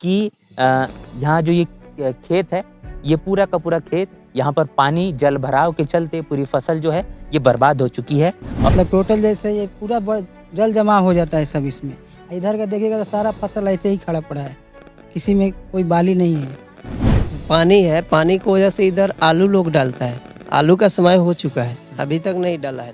कि यहाँ जो ये खेत है, ये पूरा का पूरा खेत, यहाँ पर पानी जल भराव के चलते पूरी फसल जो है ये बर्बाद हो चुकी है। मतलब टोटल जैसे ये पूरा जल जमा हो जाता है सब इसमें। इधर का देखिएगा तो सारा फसल ऐसे ही खड़ा पड़ा है, किसी में कोई बाली नहीं है। पानी है, पानी की वजह से इधर आलू लोग डालता है। आलू का समय हो चुका है, अभी तक नहीं डाला है।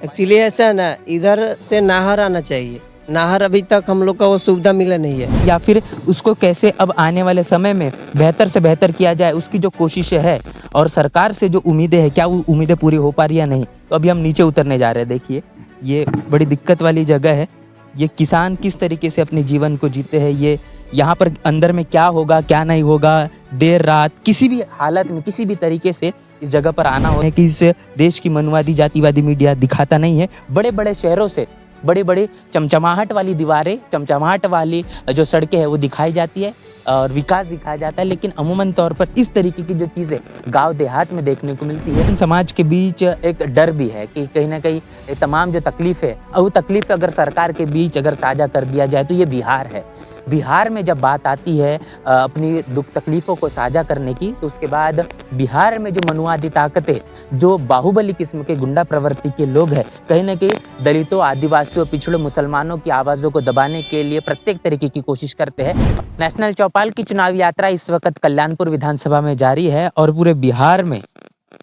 एक्चुअली ऐसा है ना, इधर से नहर आना चाहिए, नहर अभी तक हम लोग का वो सुविधा मिला नहीं है। या फिर उसको कैसे अब आने वाले समय में बेहतर से बेहतर किया जाए, उसकी जो कोशिशें है और सरकार से जो उम्मीदें हैं, क्या वो उम्मीदें पूरी हो पा रही है या नहीं। तो अभी हम नीचे उतरने जा रहे हैं। देखिए, ये बड़ी दिक्कत वाली जगह है। ये किसान किस तरीके से अपने जीवन को जीते हैं, ये यहाँ पर अंदर में क्या होगा क्या नहीं होगा, देर रात किसी भी हालत में किसी भी तरीके से इस जगह पर आना होने की इस देश की मनुवादी जातिवादी मीडिया दिखाता नहीं है। बड़े बड़े शहरों से बड़ी बड़ी चमचमाहट वाली दीवारें, चमचमाहट वाली जो सड़कें हैं वो दिखाई जाती है और विकास दिखाया जाता है, लेकिन अमूमन तौर पर इस तरीके की जो चीज़ें गांव देहात में देखने को मिलती है। समाज के बीच एक डर भी है कि कहीं ना कहीं ये तमाम जो तकलीफ है, वो तकलीफ अगर सरकार के बीच अगर साझा कर दिया जाए तो ये बिहार है। बिहार में जब बात आती है अपनी दुख तकलीफ़ों को साझा करने की, तो उसके बाद बिहार में जो मनुवादी ताकतें, जो बाहुबली किस्म के गुंडा प्रवृत्ति के लोग हैं, कहीं ना कहीं दलितों, आदिवासियों, पिछड़े मुसलमानों की आवाज़ों को दबाने के लिए प्रत्येक तरीके की कोशिश करते हैं। नेशनल चौपाल की चुनावी यात्रा इस वक्त कल्याणपुर विधानसभा में जारी है और पूरे बिहार में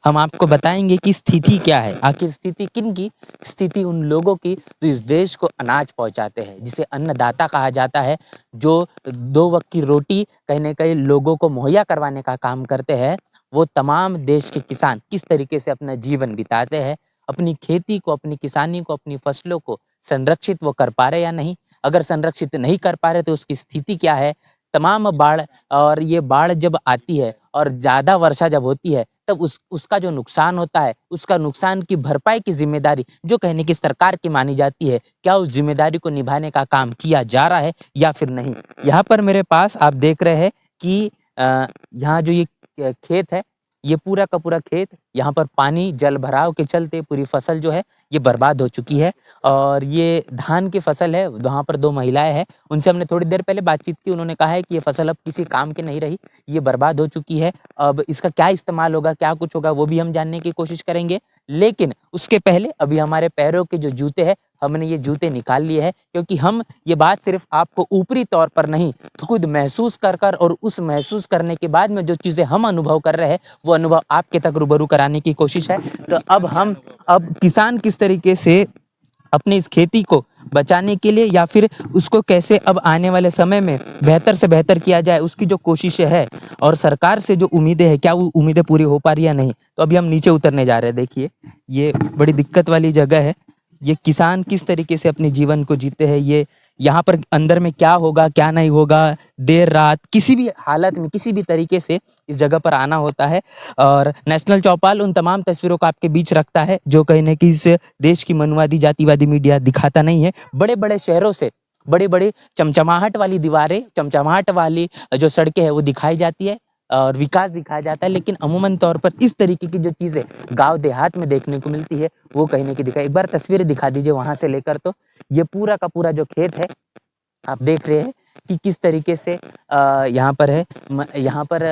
हम आपको बताएंगे कि स्थिति क्या है। आखिर स्थिति किन की? स्थिति उन लोगों की जो इस देश को अनाज पहुंचाते हैं, जिसे अन्नदाता कहा जाता है, जो 2 वक्त की रोटी कहीं न कहीं लोगों को मुहैया करवाने का काम करते हैं। वो तमाम देश के किसान किस तरीके से अपना जीवन बिताते हैं, अपनी खेती को, अपनी किसानी को, अपनी फसलों को संरक्षित वो कर पा रहे या नहीं? अगर संरक्षित नहीं कर पा रहे तो उसकी स्थिति क्या है? तमाम बाढ़, और ये बाढ़ जब आती है और ज़्यादा वर्षा जब होती है, तब उसका जो नुकसान होता है, उसका नुकसान की भरपाई की ज़िम्मेदारी जो कहने की सरकार की मानी जाती है, क्या उस ज़िम्मेदारी को निभाने का काम किया जा रहा है या फिर नहीं? यहाँ पर मेरे पास आप देख रहे हैं कि यहाँ जो ये खेत है, ये पूरा का पूरा खेत, यहाँ पर पानी जल भराव के चलते पूरी फसल जो है ये बर्बाद हो चुकी है। और ये धान की फसल है, वहाँ पर 2 महिलाएँ हैं, उनसे हमने थोड़ी देर पहले बातचीत की। उन्होंने कहा है कि ये फसल अब किसी काम की नहीं रही, ये बर्बाद हो चुकी है। अब इसका क्या इस्तेमाल होगा, क्या कुछ होगा, वो भी हम जानने की कोशिश करेंगे। लेकिन उसके पहले अभी हमारे पैरों के जो जूते हैं, हमने ये जूते निकाल लिए हैं, क्योंकि हम ये बात सिर्फ़ आपको ऊपरी तौर पर नहीं, तो खुद महसूस कर और उस महसूस करने के बाद में जो चीज़ें हम अनुभव कर रहे हैं, वो अनुभव आपके तक रूबरू कराने की कोशिश है। तो अब किसान किस तरीके से अपनी इस खेती को बचाने के लिए या फिर उसको कैसे अब आने वाले समय में बेहतर से बेहतर किया जाए, उसकी जो कोशिशें है और सरकार से जो उम्मीदें हैं, क्या वो उम्मीदें पूरी हो पा रही है या नहीं। तो अभी हम नीचे उतरने जा रहे हैं। देखिए, ये बड़ी दिक्कत वाली जगह है। ये किसान किस तरीके से अपने जीवन को जीते हैं, ये यहाँ पर अंदर में क्या होगा क्या नहीं होगा, देर रात किसी भी हालत में किसी भी तरीके से इस जगह पर आना होता है। और नेशनल चौपाल उन तमाम तस्वीरों को आपके बीच रखता है जो कहीं न कहीं इस देश की मनुवादी जातिवादी मीडिया दिखाता नहीं है। बड़े बड़े शहरों से बड़ी बड़ी चमचमाहट वाली दीवारें, चमचमाहट वाली जो सड़कें हैं वो दिखाई जाती है और विकास दिखाया जाता है, लेकिन अमूमन तौर पर इस तरीके की जो चीज़ें गाँव देहात में देखने को मिलती है, वो कहीं न कहीं दिखाई। एक बार तस्वीरें दिखा दीजिए वहाँ से लेकर। तो ये पूरा का पूरा जो खेत है, आप देख रहे हैं कि किस तरीके से यहाँ पर है। यहाँ पर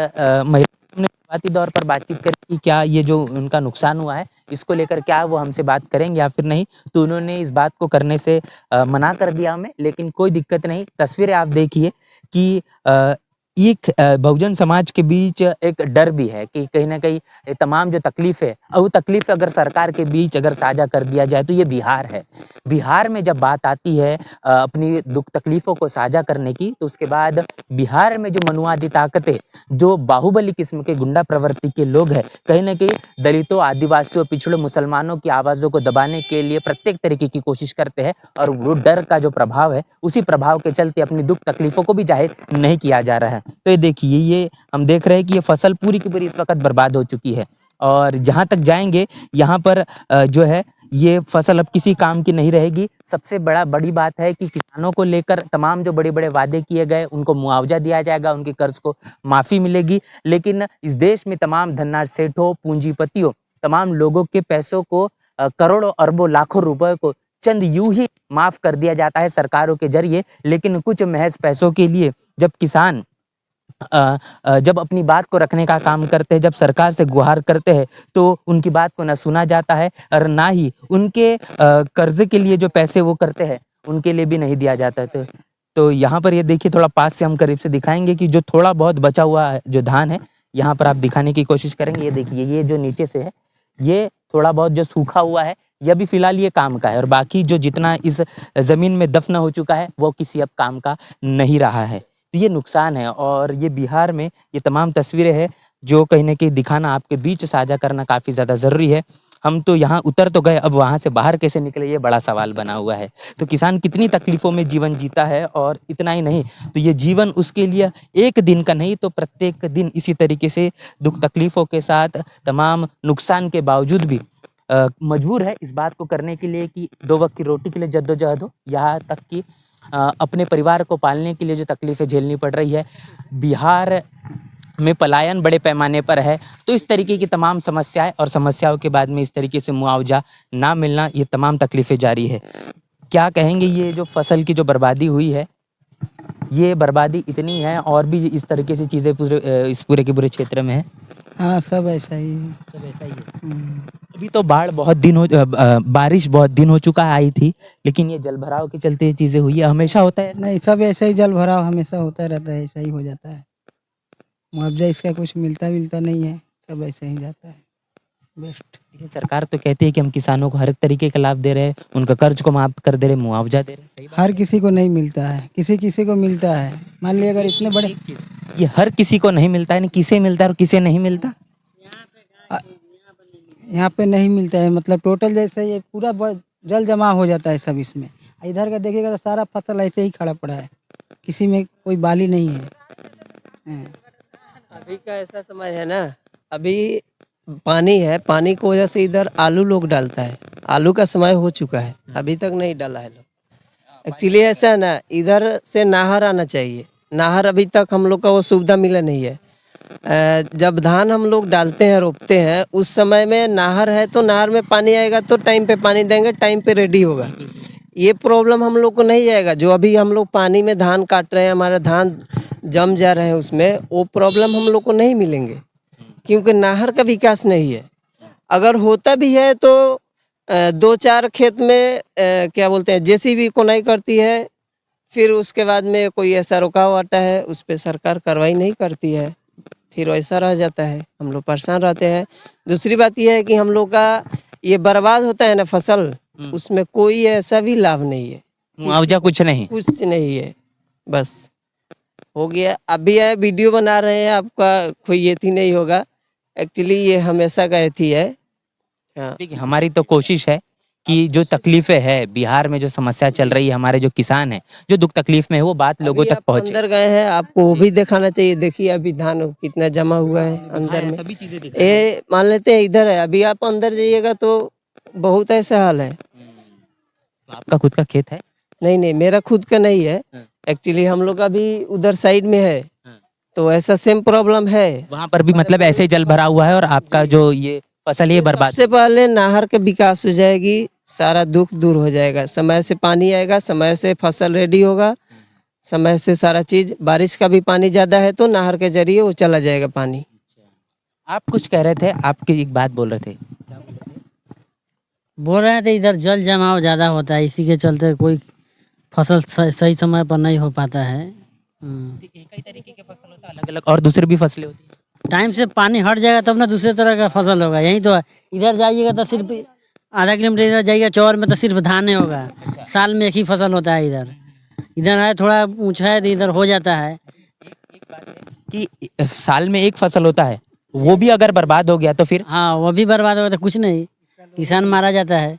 महिला ने शुरुआती दौर पर बातचीत करी कि क्या ये जो उनका नुकसान हुआ है, इसको लेकर क्या वो हमसे बात करेंगे या फिर नहीं। तो उन्होंने इस बात को करने से मना कर दिया हमें, लेकिन कोई दिक्कत नहीं। तस्वीरें आप देखिए कि एक बहुजन समाज के बीच एक डर भी है कि कहीं न कहीं ये तमाम जो तकलीफ़ है, वो तकलीफ़ अगर सरकार के बीच अगर साझा कर दिया जाए तो ये बिहार है। बिहार में जब बात आती है अपनी दुख तकलीफ़ों को साझा करने की, तो उसके बाद बिहार में जो मनुवादी ताकतें, जो बाहुबली किस्म के गुंडा प्रवृत्ति के लोग हैं, कहीं न कहीं दलितों, आदिवासियों, पिछड़े मुसलमानों की आवाज़ों को दबाने के लिए प्रत्येक तरीके की कोशिश करते हैं। और वो डर का जो प्रभाव है, उसी प्रभाव के चलते अपनी दुख तकलीफ़ों को भी ज़ाहिर नहीं किया जा रहा है। तो ये देखिए, ये हम देख रहे हैं कि ये फसल पूरी की पूरी इस वक़्त बर्बाद हो चुकी है। और जहाँ तक जाएँगे, यहाँ पर जो है ये फसल अब किसी काम की नहीं रहेगी। सबसे बड़ी बात है कि किसानों को लेकर तमाम जो बड़े-बड़े वादे किए गए, उनको मुआवज़ा दिया जाएगा, उनके कर्ज़ को माफ़ी मिलेगी। लेकिन इस देश में तमाम धनवान सेठों, पूँजीपतियों, तमाम लोगों के पैसों को करोड़ों, अरबों, लाखों रुपए को चंद यूं ही माफ कर दिया जाता है सरकारों के जरिए, लेकिन कुछ महज पैसों के लिए जब किसान जब अपनी बात को रखने का काम करते हैं, जब सरकार से गुहार करते हैं, तो उनकी बात को ना सुना जाता है और ना ही उनके कर्ज़े के लिए जो पैसे वो करते हैं, उनके लिए भी नहीं दिया जाता है। तो यहाँ पर ये देखिए, थोड़ा पास से हम करीब से दिखाएँगे कि जो थोड़ा बहुत बचा हुआ है, जो धान है, यहाँ पर आप दिखाने की कोशिश करेंगे। ये देखिए, ये जो नीचे से है, ये थोड़ा बहुत जो सूखा हुआ है, ये अभी फ़िलहाल ये काम का है और बाकी जो जितना इस ज़मीन में दफ़न हो चुका है, वो किसी अब काम का नहीं रहा है। तो ये नुकसान है और ये बिहार में ये तमाम तस्वीरें हैं, जो कहीं न कहीं दिखाना आपके बीच साझा करना काफ़ी ज़्यादा ज़रूरी है। हम तो यहाँ उतर तो गए, अब वहाँ से बाहर कैसे निकले, ये बड़ा सवाल बना हुआ है। तो किसान कितनी तकलीफ़ों में जीवन जीता है और इतना ही नहीं, तो ये जीवन उसके लिए एक दिन का नहीं, तो प्रत्येक दिन इसी तरीके से दुःख तकलीफ़ों के साथ, तमाम नुकसान के बावजूद भी मजबूर है इस बात को करने के लिए कि 2 वक़्त की रोटी के लिए जद्दोजहद हो, यहाँ तक कि अपने परिवार को पालने के लिए जो तकलीफ़ें झेलनी पड़ रही है। बिहार में पलायन बड़े पैमाने पर है, तो इस तरीके की तमाम समस्याएँ और समस्याओं के बाद में इस तरीके से मुआवज़ा ना मिलना, ये तमाम तकलीफ़ें जारी है। क्या कहेंगे, ये जो फसल की जो बर्बादी हुई है, ये बर्बादी इतनी है और भी इस तरीके से चीज़ें इस पूरे के पूरे क्षेत्र में है? हाँ, सब ऐसा ही है। सब ऐसा ही है। हुँ। अभी तो बारिश बहुत दिन हो चुका आई थी, लेकिन ये जलभराव के चलते ये चीज़ें हुई है, हमेशा होता है ऐसा? नहीं, सब ऐसा ही जल-भराव हमेशा होता रहता है, ऐसा ही हो जाता है। मुआवज़ा इसका कुछ मिलता-विलता नहीं है, सब ऐसे ही जाता है। बेस्ट। लेकिन सरकार तो कहती है कि हम किसानों को हर एक तरीके का लाभ दे रहे हैं, उनका कर्ज को माफ़ कर दे रहे हैं, मुआवज़ा दे रहे हैं, सही बात हर किसी को नहीं मिलता है, किसी-किसी को मिलता है। मान लीजिए अगर इतने बड़े है? ये हर किसी को नहीं मिलता है, यानी किसे मिलता है और किसे नहीं मिलता? अ, यहाँ पे नहीं मिलता है, मतलब टोटल जैसे ये पूरा जल जमा हो जाता है सब इसमें। इधर का देखिएगा तो सारा फसल ऐसे ही खड़ा पड़ा है, किसी में कोई बाली नहीं है। हाँ। अभी का ऐसा समय है ना, अभी पानी है, पानी की वजह से इधर आलू लोग डालता है। आलू का समय हो चुका है, अभी तक नहीं डाला है लोग। एक्चुअली ऐसा है ना, इधर से नहर आना चाहिए। नहर अभी तक हम लोग का वो सुविधा मिला नहीं है। जब धान हम लोग डालते हैं, रोपते हैं, उस समय में नहर है तो नहर में पानी आएगा तो टाइम पे पानी देंगे, टाइम पे रेडी होगा। ये प्रॉब्लम हम लोग को नहीं आएगा। जो अभी हम लोग पानी में धान काट रहे हैं, हमारा धान जम जा रहे हैं उसमें, वो प्रॉब्लम हम लोग को नहीं मिलेंगे, क्योंकि नहर का विकास नहीं है। अगर होता भी है तो 2-4 खेत में क्या बोलते हैं, जेसीबी खुदाई करती है, फिर उसके बाद में कोई ऐसा रुकाव आता है, उस पे सरकार कार्रवाई नहीं करती है, फिर वैसा रह जाता है, हम लोग परेशान रहते हैं। दूसरी बात ये है कि हम लोग का ये बर्बाद होता है ना फसल, उसमें कोई ऐसा भी लाभ नहीं है, मुआवज़ा कुछ नहीं? कुछ नहीं है, बस हो गया। अभी है वीडियो बना रहे हैं, आपका कोई ये थी नहीं होगा, एक्चुअली ये हमेशा का थी है। हाँ। देखिए, हमारी तो कोशिश है कि जो तकलीफ़ें हैं, बिहार में जो समस्या चल रही है, हमारे जो किसान हैं, जो दुःख तकलीफ़ में है, वो बात लोगों अभी तक आप पहुँचे। अंदर गए हैं, आपको वो भी दिखाना चाहिए। देखिए अभी धान कितना जमा हुआ है अंदर में। सभी चीज़ें दिखाएँ। ये मान लेते हैं इधर है, अभी आप अंदर जाइएगा तो बहुत ऐसा हाल है। तो आपका खुद का खेत है? नहीं नहीं, मेरा खुद का नहीं है, हाँ। एक्चुअली हम लोग अभी उधर साइड में है, हाँ। तो ऐसा सेम प्रॉब्लम है। वहाँ पर भी मतलब ऐसे ही जल भरा हुआ है और आपका जो ये फसल ये बर्बाद। सबसे पहले नहर का विकास हो जाएगी, सारा दुख दूर हो जाएगा। समय से पानी आएगा, समय से फसल रेडी होगा, समय से सारा चीज। बारिश का भी पानी ज्यादा है तो नहर के जरिए वो चला जाएगा पानी। आप कुछ कह रहे थे, आपकी एक बात बोल रहे थे। बोल रहे थे इधर जल जमाव ज़्यादा होता है, इसी के चलते कोई फसल सही समय पर नहीं हो पाता है। एक ही तरीके के फसल होता है, अलग-अलग और दूसरी भी फसलें होती हैं? टाइम से पानी हट जाएगा तब ना दूसरे तरह का फसल होगा। यही तो है, इधर जाइएगा तो सिर्फ आधा किलोमीटर इधर जाइएगा चौर में तो सिर्फ धान होगा। साल में एक ही फसल होता है इधर। इधर है थोड़ा ऊँचा है तो इधर हो जाता है। एक बात है कि साल में एक फसल होता है, वो भी अगर बर्बाद हो गया तो फिर? हाँ, वो भी बर्बाद होगा तो कुछ नहीं, किसान मारा जाता है।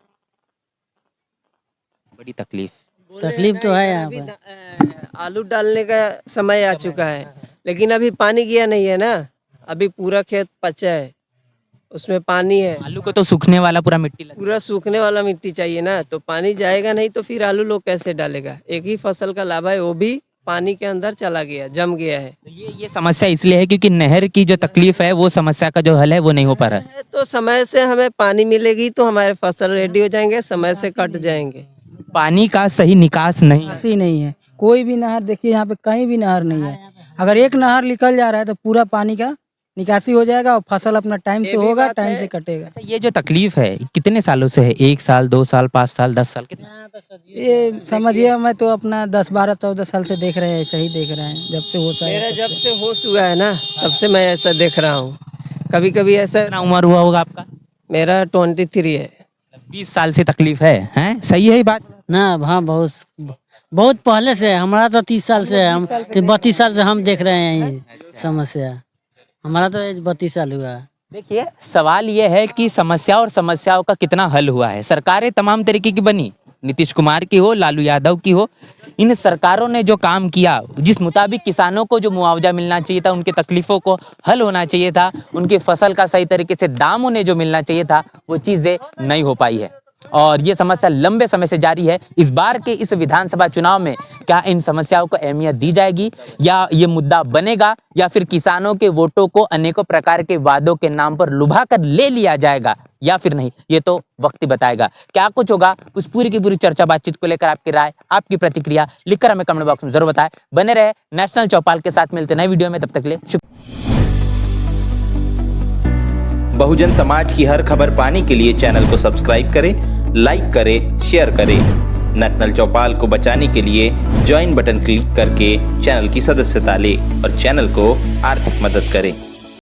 बड़ी तकलीफ। तकलीफ तो है यहाँ अभी पर। आलू डालने का समय आ चुका है, लेकिन अभी पानी गया नहीं है ना, अभी पूरा खेत पचा है, उसमें पानी है। आलू को तो सूखने वाला पूरा मिट्टी लग पूरा सूखने वाला मिट्टी चाहिए ना, तो पानी जाएगा नहीं तो फिर आलू लोग कैसे डालेगा। एक ही फसल का लाभ है, वो भी पानी के अंदर चला गया, जम गया है। तो ये समस्या इसलिए है क्योंकि नहर की जो तकलीफ है वो समस्या का जो हल है वो नहीं हो पा रहा है। तो समय से हमें पानी मिलेगी तो हमारे फसल रेडी हो जाएंगे, समय से कट जाएंगे। पानी का सही निकास नहीं है। ऐसी नहीं है, कोई भी नहर देखिए यहाँ पे कहीं भी नहर नहीं है। अगर एक नहर निकल जा रहा है तो पूरा पानी का निकासी हो जाएगा और फसल अपना टाइम से होगा, टाइम से कटेगा। अच्छा, ये जो तकलीफ है कितने सालों से है? 1 साल, 2 साल, 5 साल, 10 साल, कितना? ये समझिए मैं तो अपना 10, 12, 14 साल से देख रहे हैं, ऐसा ही देख रहे हैं जब से होश आया मेरा तब जब से। से होश हुआ है ना तब से मैं ऐसा देख रहा हूँ। कभी कभी ऐसा कितना उम्र हुआ होगा आपका? मेरा 23 है। 20 साल से तकलीफ है, हैं? सही है ये बात? ना हाँ, बहुत पहले से है। हमारा तो 30 साल से है, हम 32 साल से हम देख रहे हैं ये समस्या। हमारा तो एज 32 साल हुआ है। देखिए, सवाल ये है कि समस्या और समस्याओं का कितना हल हुआ है। सरकारें तमाम तरीके की बनी, नीतीश कुमार की हो, लालू यादव की हो, इन सरकारों ने जो काम किया, जिस मुताबिक किसानों को जो मुआवजा मिलना चाहिए था, उनकी तकलीफों को हल होना चाहिए था, उनकी फसल का सही तरीके से दाम उन्हें जो मिलना चाहिए था, वो चीज़ें नहीं हो पाई है और ये समस्या लंबे समय से जारी है। इस बार के इस विधानसभा चुनाव में क्या इन समस्याओं को अहमियत दी जाएगी या ये मुद्दा बनेगा या फिर किसानों के वोटों को अनेकों प्रकार के वादों के नाम पर लुभा कर ले लिया जाएगा या फिर नहीं, ये तो वक्त ही बताएगा। क्या कुछ होगा, उस पूरी की पूरी चर्चा बातचीत को लेकर आपकी राय, आपकी प्रतिक्रिया लिखकर हमें कमेंट बॉक्स में जरूर बताएं। बने रहे नेशनल चौपाल के साथ, मिलते नए वीडियो में, तब तक के लिए शुक्रिया। बहुजन समाज की हर खबर पाने के लिए चैनल को सब्सक्राइब करें, लाइक करें, शेयर करें। नेशनल चौपाल को बचाने के लिए ज्वाइन बटन क्लिक करके चैनल की सदस्यता लें और चैनल को आर्थिक मदद करें।